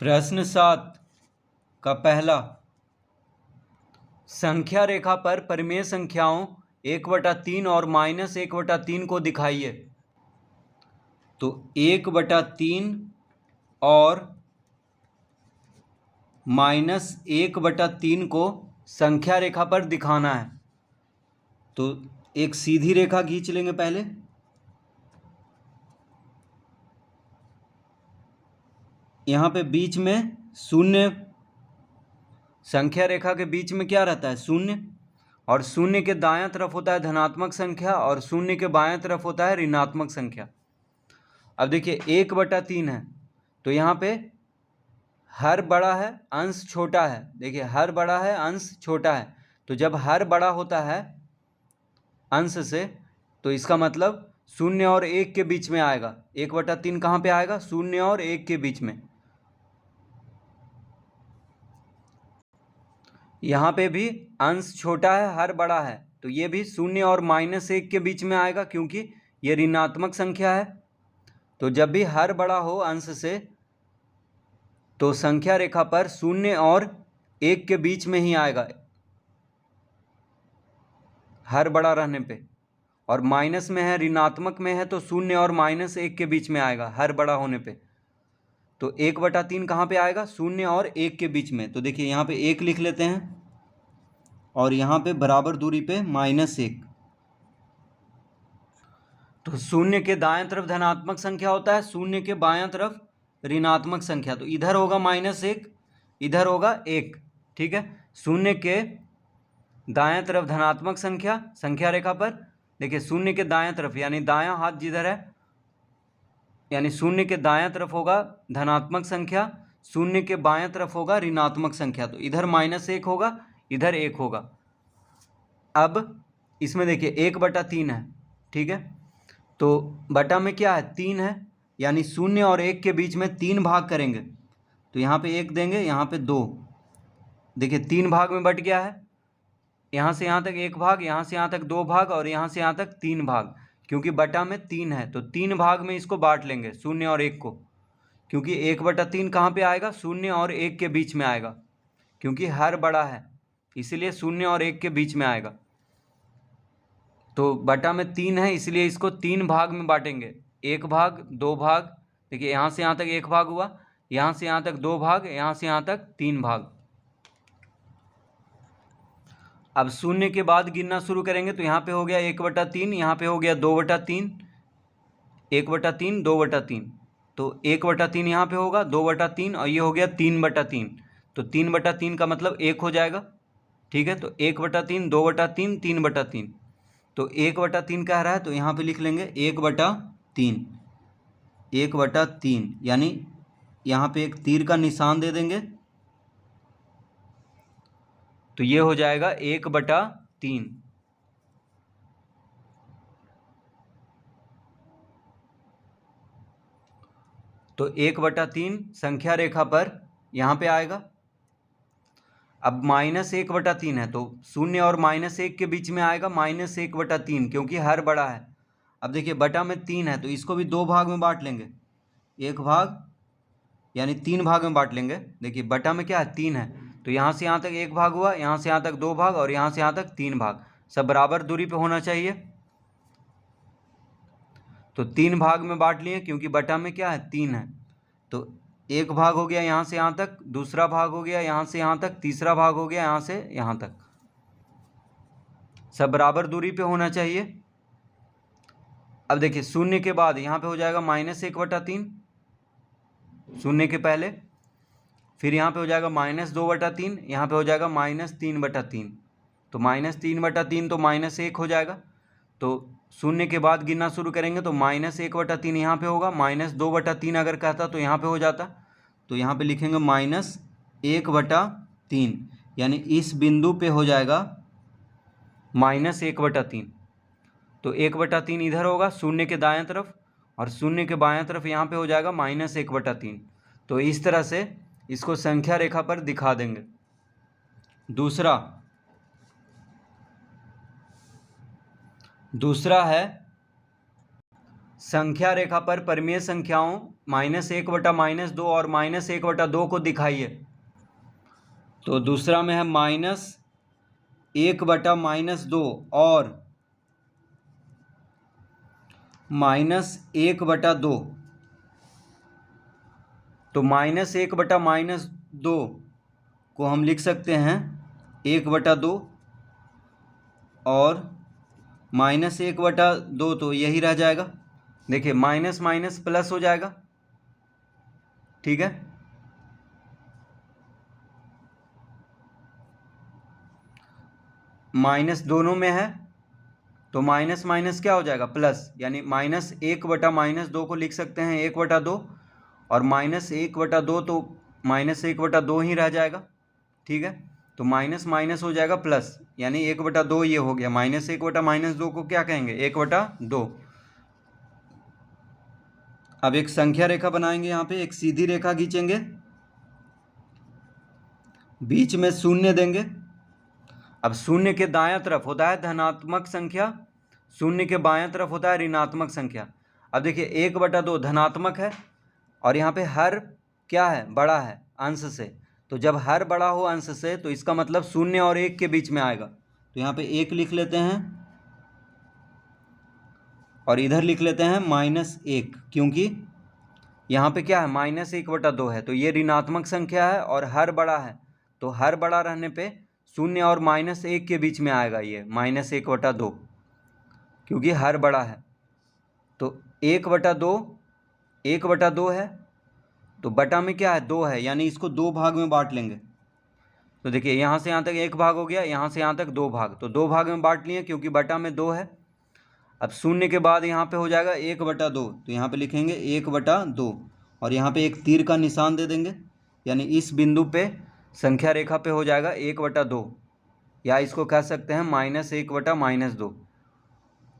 प्रश्न 7 का पहला, संख्या रेखा पर परिमेय संख्याओं 1/3 और -1/3 को दिखाइए। तो 1/3 और -1/3 को संख्या रेखा पर दिखाना है। तो एक सीधी रेखा खींच लेंगे पहले। यहाँ पे बीच में शून्य, संख्या रेखा के बीच में क्या रहता है? शून्य। और शून्य के दायां तरफ होता है धनात्मक संख्या और शून्य के बायां तरफ होता है ऋणात्मक संख्या। अब देखिए 1/3 है, तो यहाँ पे हर बड़ा है, अंश छोटा है। देखिए हर बड़ा है, अंश छोटा है। तो जब हर बड़ा होता है अंश से, तो इसका मतलब 0 और 1 के बीच में आएगा। 1/3 कहाँ पे आएगा? 0 और 1 के बीच में। यहाँ पे भी अंश छोटा है, हर बड़ा है, तो ये भी 0 और -1 के बीच में आएगा, क्योंकि ये ऋणात्मक संख्या है। तो जब भी हर बड़ा हो अंश से, तो संख्या रेखा पर 0 और 1 के बीच में ही आएगा हर बड़ा रहने पे। और माइनस में है, ऋणात्मक में है, तो 0 और -1 के बीच में आएगा हर बड़ा होने पे। तो 1/3 कहाँ पे आएगा? 0 और 1 के बीच में। तो देखिए यहाँ पे 1 लिख लेते हैं और यहाँ पे बराबर दूरी पे -1। तो 0 के दाएं तरफ धनात्मक संख्या होता है, 0 के बायां तरफ ऋणात्मक संख्या। तो इधर होगा -1, इधर होगा 1। ठीक है, 0 के दाएं तरफ धनात्मक संख्या, संख्या रेखा पर देखिए 0 के दाएं तरफ, यानी दायां हाथ जिधर है, यानी 0 के दायां तरफ होगा धनात्मक संख्या, 0 के बायां तरफ होगा ऋणात्मक संख्या। तो इधर -1 होगा, इधर 1 होगा। अब इसमें देखिए 1/3 है। ठीक है, तो बटा में क्या है? 3 है, यानी 0 और 1 के बीच में 3 भाग करेंगे। तो यहाँ पे 1 देंगे, यहाँ पे 2। देखिए 3 भाग में बट गया है। यहाँ से यहाँ तक 1 भाग, यहाँ से यहाँ तक 2 भाग, और यहाँ से यहाँ तक 3 भाग। क्योंकि बटा में 3 है, तो 3 भाग में इसको बांट लेंगे 0 और 1 को। क्योंकि 1/3 कहाँ पे आएगा? 0 और 1 के बीच में आएगा, क्योंकि हर बड़ा है, इसीलिए 0 और 1 के बीच में आएगा। तो बटा में 3 है, इसलिए इसको 3 भाग में बांटेंगे। 1 भाग, 2 भाग। देखिए यहाँ से यहाँ तक 1 भाग हुआ, यहाँ से यहाँ तक 2 भाग, यहाँ से यहाँ तक 3 भाग। अब 0 के बाद गिनना शुरू करेंगे, तो यहाँ पे हो गया 1/3, यहाँ पे हो गया 2/3, 1/3, 2/3। तो 1/3 यहाँ पे होगा, 2/3, और ये हो गया 3/3। तो 3/3 का मतलब 1 हो जाएगा। ठीक है, तो 1/3, 2/3, 3/3। तो 1/3 कह रहा है, तो यहाँ पे लिख लेंगे 1/3, 1/3, यानी यहाँ पे एक तीर का निशान दे देंगे, तो ये हो जाएगा 1/3। तो 1/3 संख्या रेखा पर यहाँ पे आएगा। अब -1/3 है, तो 0 और -1 के बीच में आएगा -1/3, क्योंकि हर बड़ा है। अब देखिए बटा में 3 है, तो इसको भी 2 भाग में बांट लेंगे। 1 भाग, यानी 3 भाग में बांट लेंगे। देखिए बटा में क्या है? 3 है, तो यहाँ से यहाँ तक 1 भाग हुआ, यहाँ से यहाँ तक 2 भाग, और यहाँ से यहाँ तक 3 भाग। सब बराबर दूरी पे होना चाहिए। तो 3 भाग में बांट लिए, क्योंकि बटा में क्या है? 3 है। तो 1 भाग हो गया यहाँ से यहाँ तक, दूसरा भाग हो गया यहाँ से यहाँ तक, तीसरा भाग हो गया यहाँ से यहाँ तक। सब बराबर दूरी पे होना चाहिए। अब देखिए 0 के बाद यहाँ पे हो जाएगा -1/3, 0 के पहले। फिर यहाँ पे हो जाएगा -2/3, यहाँ पे हो जाएगा -3/3। तो -3/3 तो -1 हो जाएगा। तो 0 के बाद गिनना शुरू करेंगे, तो -1/3 यहाँ पे होगा, -2/3 अगर कहता तो यहाँ पे हो जाता। तो यहाँ पे लिखेंगे -1/3, यानी इस बिंदु पे हो जाएगा -1/3। तो 1/3 इधर होगा 0 के दाएं तरफ, और 0 के बाएं तरफ यहाँ पे हो जाएगा -1/3। तो इस तरह से इसको संख्या रेखा पर दिखा देंगे। दूसरा है संख्या रेखा पर परिमेय संख्याओं -1/-2 और -1/2 को दिखाइए। तो दूसरा में है -1/-2 और -1/2। तो -1/-2 को हम लिख सकते हैं 1/2 और -1/2 तो यही रह जाएगा। देखिए माइनस माइनस प्लस हो जाएगा, ठीक है। माइनस दोनों में है तो माइनस माइनस क्या हो जाएगा प्लस, यानी -1/-2 को लिख सकते हैं 1/2 और -1/2 तो -1/2 ही रह जाएगा, ठीक है। तो माइनस माइनस हो जाएगा प्लस, यानी 1/2 ये हो गया। -1/-2 को क्या कहेंगे 1/2। अब एक संख्या रेखा बनाएंगे, यहाँ पे एक सीधी रेखा खींचेंगे, बीच में शून्य देंगे। अब शून्य के दायां तरफ होता है धनात्मक संख्या, शून्य के बायां तरफ होता है ऋणात्मक संख्या। अब देखिए 1/2 धनात्मक है और यहाँ पे हर क्या है बड़ा है अंश से, तो जब हर बड़ा हो अंश से तो इसका मतलब 0 और 1 के बीच में आएगा। तो यहाँ पे 1 लिख लेते हैं और इधर लिख लेते हैं -1, क्योंकि यहाँ पे क्या है -1/2 है, तो ये ऋणात्मक संख्या है और हर बड़ा है, तो हर बड़ा रहने पे 0 और -1 के बीच में आएगा ये -1/2, क्योंकि हर बड़ा है। तो 1/2 है तो बटा में क्या है 2 है, यानी इसको 2 भाग में बांट लेंगे। तो देखिए यहाँ से यहाँ तक 1 भाग हो गया, यहाँ से यहाँ तक 2 भाग, तो 2 भाग में बांट लिए क्योंकि बटा में 2 है। अब शून्य के बाद यहाँ पे हो जाएगा 1/2, तो यहाँ पे लिखेंगे 1/2 और यहाँ पे एक तीर का निशान दे देंगे, यानी इस बिंदु पे संख्या रेखा पे हो जाएगा 1/2, या इसको कह सकते हैं -1/-2,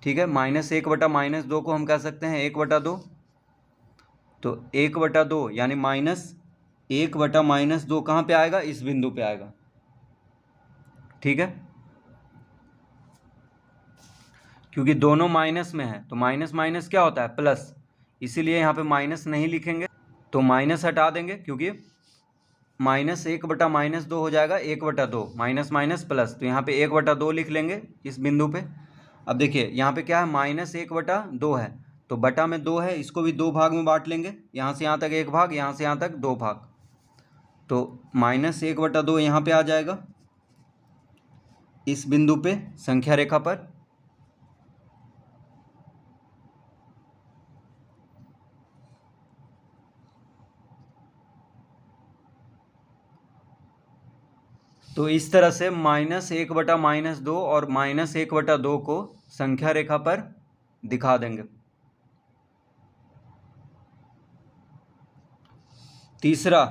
ठीक है। -1/-2 को हम कह सकते हैं 1/2। तो 1/2 यानी -1/-2 कहाँ पे आएगा, इस बिंदु पे आएगा, ठीक है। क्योंकि दोनों माइनस में है तो माइनस माइनस क्या होता है प्लस, इसीलिए यहाँ पे माइनस नहीं लिखेंगे, तो माइनस हटा देंगे, क्योंकि -1/-2 हो जाएगा 1/2, माइनस माइनस प्लस, तो यहाँ पे 1/2 लिख लेंगे इस बिंदु पे। अब देखिए यहाँ पे क्या है -1/2 है, तो बटा में 2 है, इसको भी 2 भाग में बांट लेंगे, यहाँ से यहाँ तक 1 भाग, यहाँ से यहाँ तक 2 भाग, तो -1/2 यहाँ पे आ जाएगा इस बिंदु पे संख्या रेखा पर। तो इस तरह से -1/-2 और -1/2 को संख्या रेखा पर दिखा देंगे। तीसरा,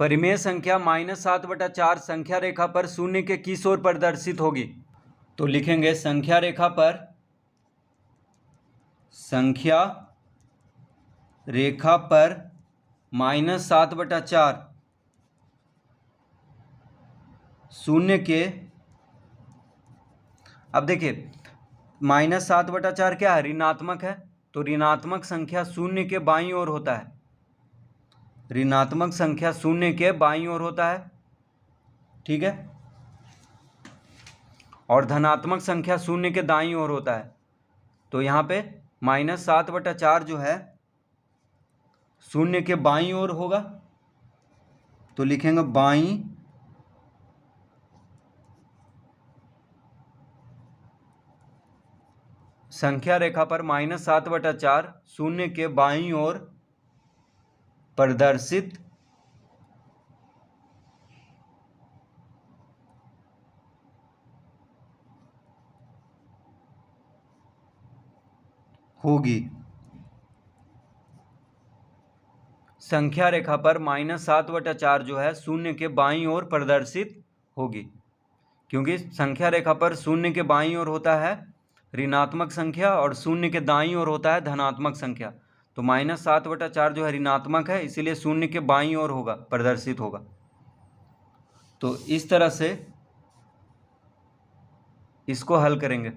परिमेय संख्या -7/4 संख्या रेखा पर शून्य के किस ओर प्रदर्शित होगी। तो लिखेंगे संख्या रेखा पर -7/4 शून्य के, अब देखिए -7/4 क्या है ऋणात्मक है, तो ऋणात्मक संख्या शून्य के बाईं ओर होता है, ऋणात्मक संख्या शून्य के बाईं ओर होता है, ठीक है। और धनात्मक संख्या शून्य के दाईं ओर होता है। तो यहाँ पे -7/4 जो है शून्य के बाईं ओर होगा, तो लिखेंगे बाईं संख्या रेखा पर -7/4 शून्य के बाईं ओर प्रदर्शित होगी। संख्या रेखा पर -7/4 जो है शून्य के बाईं ओर प्रदर्शित होगी, क्योंकि संख्या रेखा पर शून्य के बाईं ओर होता है ऋणात्मक संख्या और शून्य के दाईं ओर होता है धनात्मक संख्या। तो -7/4 जो है ऋणात्मक है, इसीलिए शून्य के बाईं ओर होगा, प्रदर्शित होगा। तो इस तरह से इसको हल करेंगे